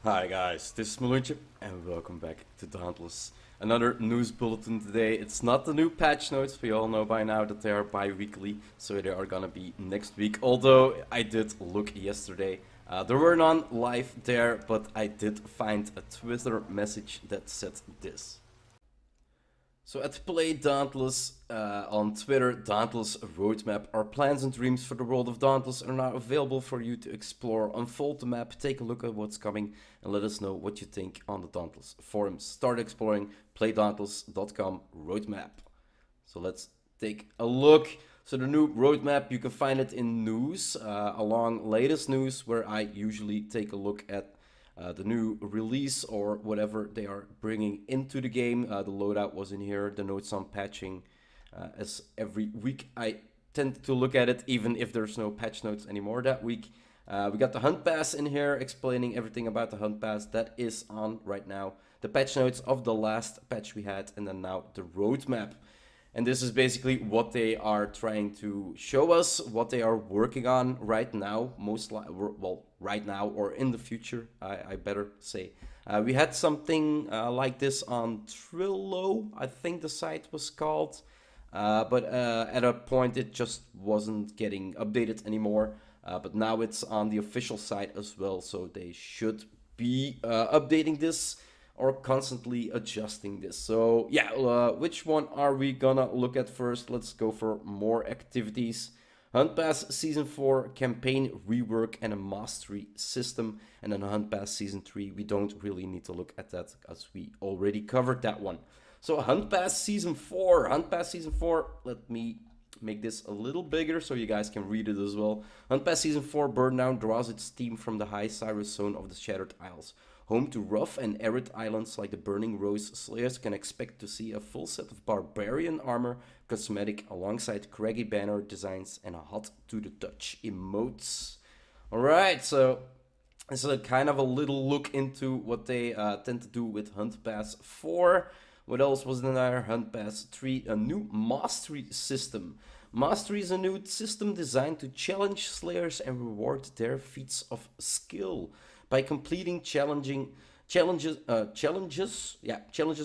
Hi guys, this is Malunchip and welcome back to Dauntless. Another news bulletin today. It's not the new patch notes, we all know by now that they are bi-weekly, so they are gonna be next week. Although I did look yesterday, there were none live there, but I did find a Twitter message that said this. So at Play Dauntless on Twitter, Dauntless Roadmap. Our plans and dreams for the world of Dauntless are now available for you to explore. Unfold the map, take a look at what's coming, and let us know what you think on the Dauntless forums. Start exploring playdauntless.com roadmap. So let's take a look. So the new roadmap, you can find it in news, along latest news, where I usually take a look at the new release or whatever they are bringing into the game. The loadout was in here, the notes on patching. As every week I tend to look at it, even if there's no patch notes anymore that week. We got the Hunt Pass in here, explaining everything about the Hunt Pass. That is on right now. The patch notes of the last patch we had, and then now the roadmap. And this is basically what they are trying to show us, what they are working on right now, well, right now or in the future, I better say. We had something like this on Trillo, I think the site was called, but at a point it just wasn't getting updated anymore. But now it's on the official site as well, so they should be updating this or constantly adjusting this. So yeah, which one are we gonna look at first? Let's go for more activities. Hunt Pass Season 4, campaign rework and a mastery system. And then Hunt Pass Season 3, we don't really need to look at that because we already covered that one. So Hunt Pass Season 4, let me make this a little bigger so you guys can read it as well. Hunt Pass Season 4, Burndown draws its theme from the high Cyrus zone of the Shattered Isles. Home to rough and arid islands like the Burning Rose, Slayers can expect to see a full set of barbarian armor, cosmetic, alongside craggy banner designs and hot to the touch emotes. Alright, so this is a kind of a little look into what they tend to do with Hunt Pass 4. What else was in there? Hunt Pass 3, a new mastery system. Mastery is a new system designed to challenge Slayers and reward their feats of skill. By completing challenges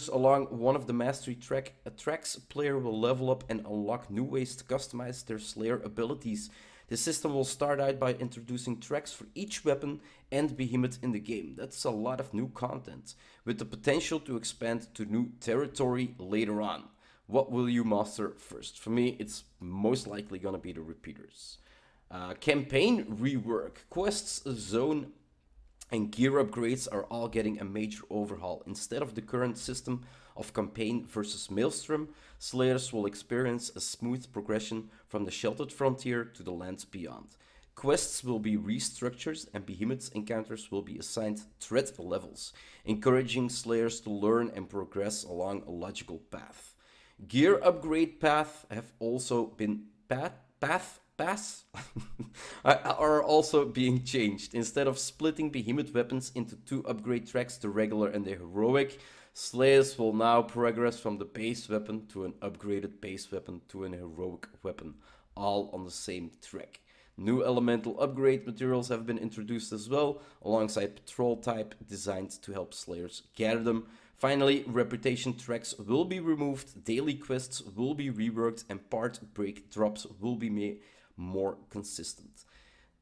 along one of the mastery tracks, player will level up and unlock new ways to customize their Slayer abilities. The system will start out by introducing tracks for each weapon and behemoth in the game. That's a lot of new content, with the potential to expand to new territory later on. What will you master first? For me, it's most likely gonna be the repeaters. Campaign rework, quests, zone, and gear upgrades are all getting a major overhaul. Instead of the current system of campaign versus Maelstrom, Slayers will experience a smooth progression from the sheltered frontier to the lands beyond. Quests will be restructured and behemoth encounters will be assigned threat levels, encouraging Slayers to learn and progress along a logical path. Gear upgrade paths have also been are also being changed. Instead of splitting behemoth weapons into two upgrade tracks, the regular and the heroic, Slayers will now progress from the base weapon to an upgraded base weapon to an heroic weapon, all on the same track. New elemental upgrade materials have been introduced as well, alongside patrol type designed to help Slayers gather them. Finally, reputation tracks will be removed, daily quests will be reworked, and part break drops will be made more consistent.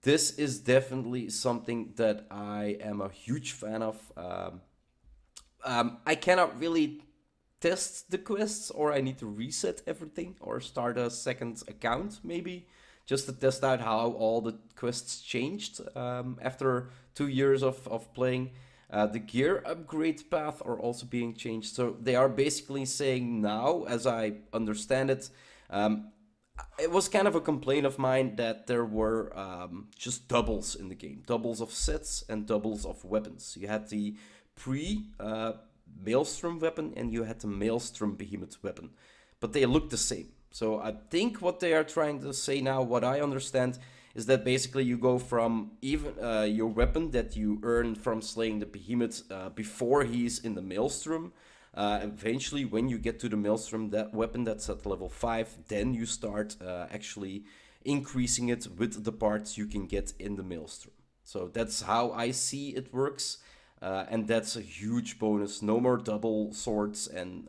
This is definitely something that I am a huge fan of. I cannot really test the quests, or I need to reset everything or start a second account maybe just to test out how all the quests changed after 2 years of playing. The gear upgrade path are also being changed. So they are basically saying now, as I understand it, it was kind of a complaint of mine that there were just doubles in the game. Doubles of sets and doubles of weapons. You had the pre-Maelstrom weapon and you had the Maelstrom Behemoth weapon. But they look the same. So I think what they are trying to say now, what I understand, is that basically you go from even your weapon that you earn from slaying the Behemoth before he's in the Maelstrom. Eventually, when you get to the Maelstrom, that weapon that's at level 5, then you start actually increasing it with the parts you can get in the Maelstrom. So that's how I see it works. And that's a huge bonus. No more double swords and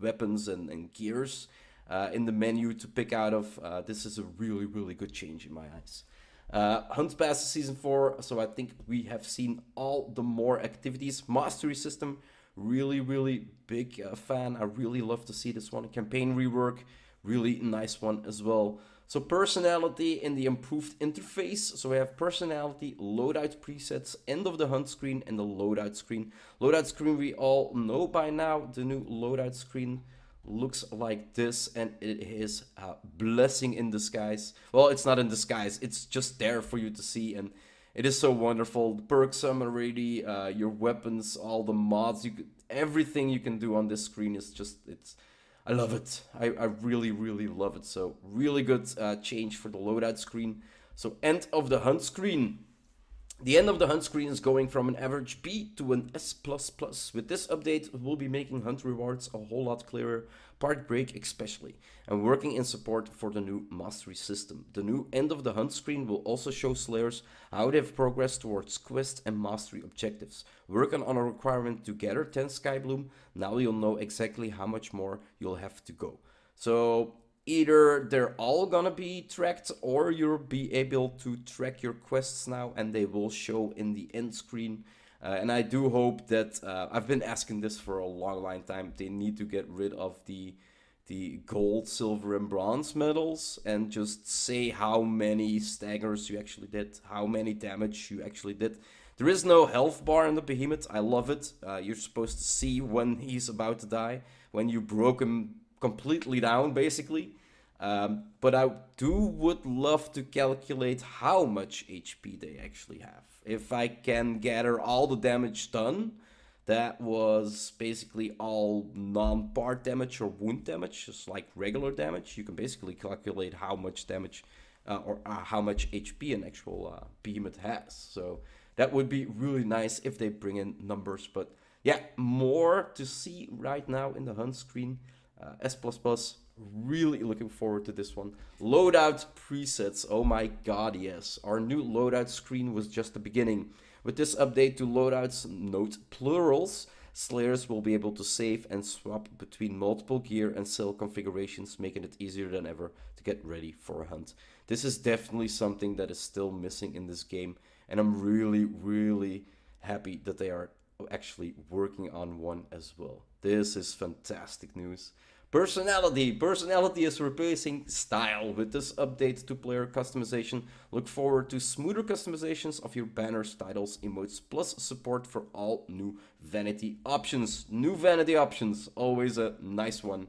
weapons and gears in the menu to pick out of. This is a really, really good change in my eyes. Hunt passes season 4, so I think we have seen all the more activities. Mastery system, really, really big fan. I really love to see this one. Campaign rework, really nice one as well. So personality in the improved interface. So we have personality, loadout presets, end of the hunt screen, and the loadout screen. Loadout screen we all know by now. The new loadout screen looks like this, and it is a blessing in disguise. Well, it's not in disguise, it's just there for you to see, and it is so wonderful. The perks are already, your weapons, all the mods, everything you can do on this screen is just, I love it. I really, really love it. So really good change for the loadout screen. So end of the hunt screen. The end of the hunt screen is going from an average B to an S++. With this update, we'll be making hunt rewards a whole lot clearer, part break especially, and working in support for the new mastery system. The new end of the hunt screen will also show slayers how they've progressed towards quest and mastery objectives. Working on a requirement to gather 10 Skybloom, now you'll know exactly how much more you'll have to go. So either they're all gonna be tracked, or you'll be able to track your quests now, and they will show in the end screen. And I do hope that, I've been asking this for a long time, they need to get rid of the gold, silver, and bronze medals, and just say how many staggers you actually did, how many damage you actually did. There is no health bar in the behemoth, I love it. You're supposed to see when he's about to die, when you broke him completely down, basically. But I would love to calculate how much HP they actually have. If I can gather all the damage done, that was basically all non-part damage or wound damage, just like regular damage. You can basically calculate how much damage or how much HP an actual behemoth has. So that would be really nice if they bring in numbers. But yeah, more to see right now in the hunt screen. S++, really looking forward to this one. Loadout presets, oh my god, yes. Our new loadout screen was just the beginning. With this update to loadouts, note plurals, slayers will be able to save and swap between multiple gear and cell configurations, making it easier than ever to get ready for a hunt. This is definitely something that is still missing in this game, and I'm really, really happy that they are actually working on one as well. This is fantastic news. Personality is replacing style. With this update to player customization, look forward to smoother customizations of your banners, titles, emotes, plus support for all new vanity options. New vanity options, always a nice one.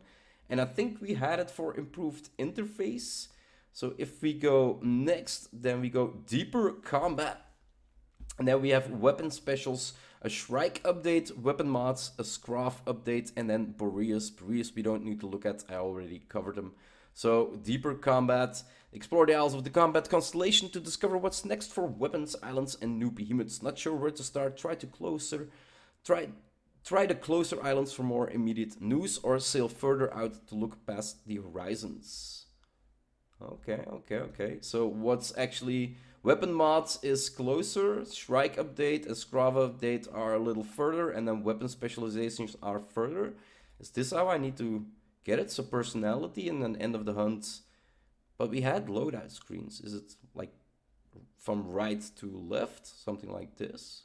And I think we had it for improved interface. So if we go next, then we go deeper combat. And then we have weapon specials, a SHRIKE update, weapon mods, a Scrav update, and then Boreas. Boreas we don't need to look at, I already covered them. So deeper combat, explore the Isles of the Combat Constellation to discover what's next for weapons, islands, and new behemoths. Not sure where to start, try the closer islands for more immediate news, or sail further out to look past the horizons. Okay. So what's actually... Weapon mods is closer, SHRIKE update and Scrav update are a little further, and then weapon specializations are further. Is this how I need to get it? So personality and then end of the hunt. But we had loadout screens. Is it like from right to left? Something like this.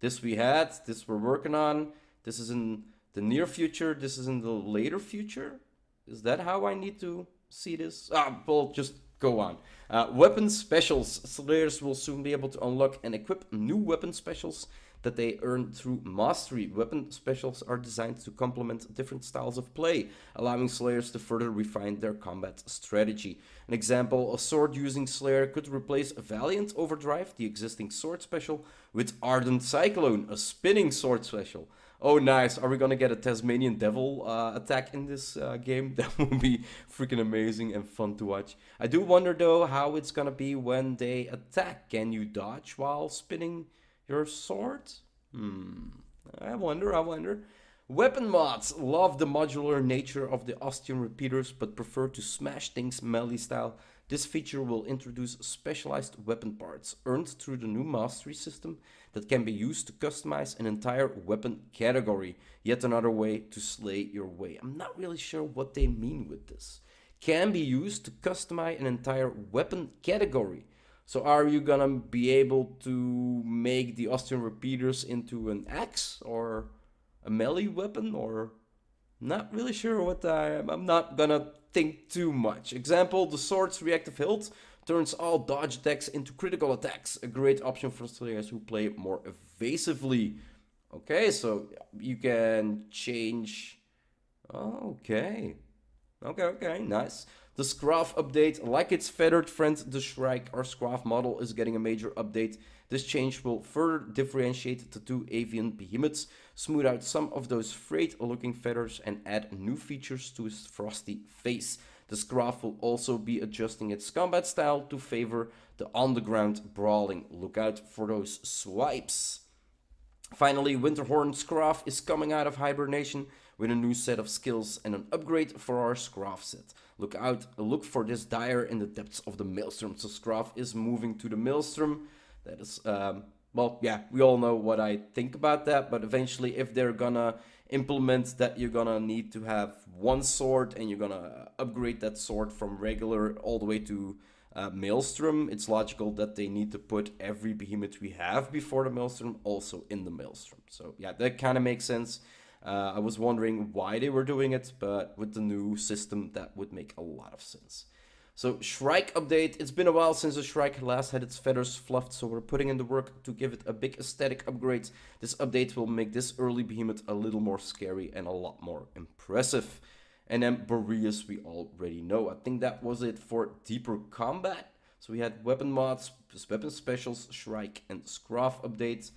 This we had, this we're working on. This is in the near future, this is in the later future. Is that how I need to see this? Well, just go on. Weapon specials. Slayers will soon be able to unlock and equip new weapon specials that they earn through mastery. Weapon specials are designed to complement different styles of play, allowing slayers to further refine their combat strategy. An example, a sword-using slayer could replace Valiant Overdrive, the existing sword special, with Ardent Cyclone, a spinning sword special. Oh, nice. Are we gonna get a Tasmanian Devil attack in this game? That would be freaking amazing and fun to watch. I do wonder, though, how it's gonna be when they attack. Can you dodge while spinning your sword? I wonder. Weapon mods love the modular nature of the Ostium repeaters, but prefer to smash things melee style. This feature will introduce specialized weapon parts earned through the new mastery system that can be used to customize an entire weapon category. Yet another way to slay your way. I'm not really sure what they mean with this. Can be used to customize an entire weapon category. So are you gonna be able to make the Austrian repeaters into an axe or a melee weapon, or not really sure what I'm not gonna think too much. Example, the sword's reactive hilt turns all dodge attacks into critical attacks. A great option for players who play more evasively. Okay, so you can change. Oh, okay. Okay, nice. The Scraff update, like its feathered friend, the SHRIKE, our Scraff model, is getting a major update. This change will further differentiate the two avian behemoths, smooth out some of those frayed-looking feathers, and add new features to his frosty face. The Scraff will also be adjusting its combat style to favor the on-the-ground brawling. Look out for those swipes. Finally, Winterhorn Scraff is coming out of hibernation with a new set of skills and an upgrade for our Scraff set. Look for this dire in the depths of the Maelstrom. So Scraff is moving to the Maelstrom. That is, well, yeah, we all know what I think about that, but eventually if they're gonna implement that you're gonna need to have one sword and you're gonna upgrade that sword from regular all the way to Maelstrom, it's logical that they need to put every behemoth we have before the Maelstrom also in the Maelstrom. So yeah, that kind of makes sense. I was wondering why they were doing it, but with the new system, that would make a lot of sense. So SHRIKE update, it's been a while since the SHRIKE last had its feathers fluffed, so we're putting in the work to give it a big aesthetic upgrade. This update will make this early behemoth a little more scary and a lot more impressive. And then Boreas we already know. I think that was it for deeper combat. So we had weapon mods, weapon specials, SHRIKE and Scraff updates.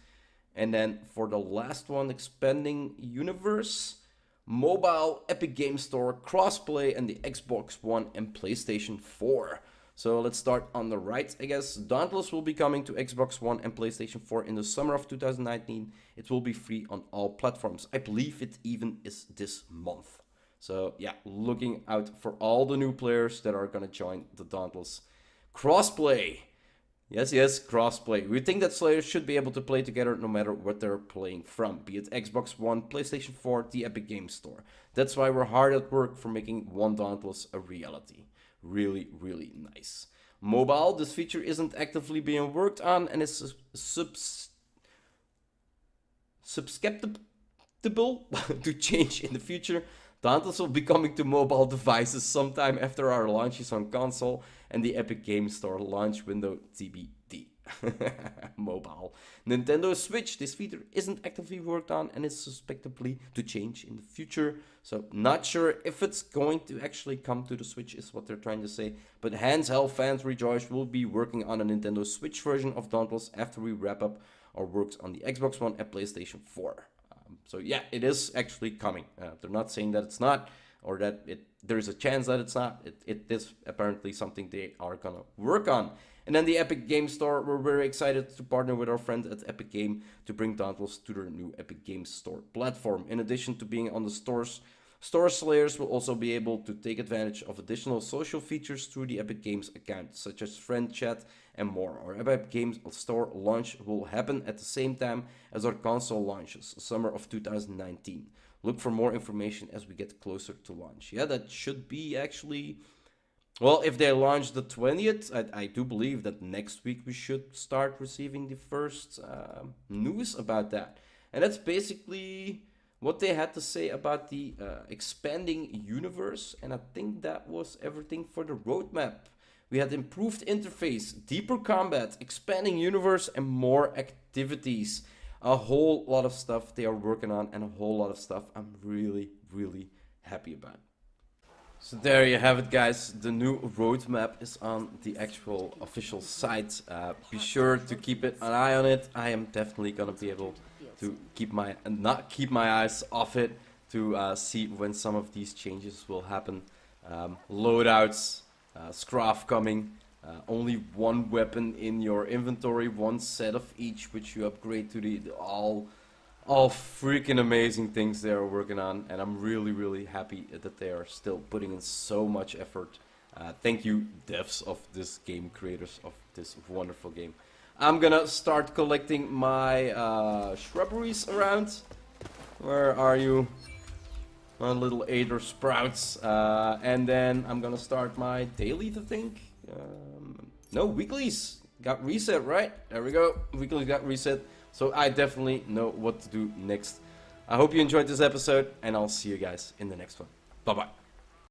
And then for the last one, expanding universe, mobile, Epic Game Store, crossplay, and the Xbox One and PlayStation 4. So let's start on the right, I guess. Dauntless will be coming to Xbox One and PlayStation 4 in the summer of 2019. It will be free on all platforms. I believe it even is this month. So yeah, looking out for all the new players that are gonna join the Dauntless. Crossplay. Yes, crossplay. We think that players should be able to play together no matter what they're playing from, be it Xbox One, PlayStation 4, the Epic Game Store. That's why we're hard at work for making One Dauntless a reality. Really, really nice. Mobile, this feature isn't actively being worked on and is susceptible to change in the future. Dauntless will be coming to mobile devices sometime after our launches on console and the Epic Game Store launch window TBD. Mobile. Nintendo Switch, this feature isn't actively worked on and is suspectably to change in the future. So not sure if it's going to actually come to the Switch is what they're trying to say. But handheld fans rejoice, we'll be working on a Nintendo Switch version of Dauntless after we wrap up our works on the Xbox One and PlayStation 4. So yeah, it is actually coming. They're not saying that it's not, or that there's a chance that it's not. It is apparently something they are gonna work on. And then the Epic Game Store, we're very excited to partner with our friend at Epic Game to bring Dauntless to their new Epic Game Store platform. In addition to being on the store slayers will also be able to take advantage of additional social features through the Epic Games account, such as friend chat and more. Our Epic Games Store launch will happen at the same time as our console launches, summer of 2019. Look for more information as we get closer to launch. Yeah, that should be actually... Well, if they launch the 20th, I do believe that next week we should start receiving the first news about that. And that's basically what they had to say about the expanding universe. And I think that was everything for the roadmap. We had improved interface, deeper combat, expanding universe, and more activities. A whole lot of stuff they are working on, and a whole lot of stuff I'm really, really happy about. So there you have it, guys. The new roadmap is on the actual official site. Be sure to keep an eye on it. I am definitely gonna be able to not keep my eyes off it to see when some of these changes will happen. Loadouts, Scraff coming, only one weapon in your inventory, one set of each, which you upgrade to the all freaking amazing things they are working on, and I'm really, really happy that they are still putting in so much effort Thank you, devs of this game, creators of this wonderful game. I'm gonna start collecting my shrubberies around. Where are you? My little Aether sprouts. And then I'm gonna start my dailies, I think. No, weeklies got reset, right? There we go. Weeklies got reset. So I definitely know what to do next. I hope you enjoyed this episode, and I'll see you guys in the next one. Bye-bye.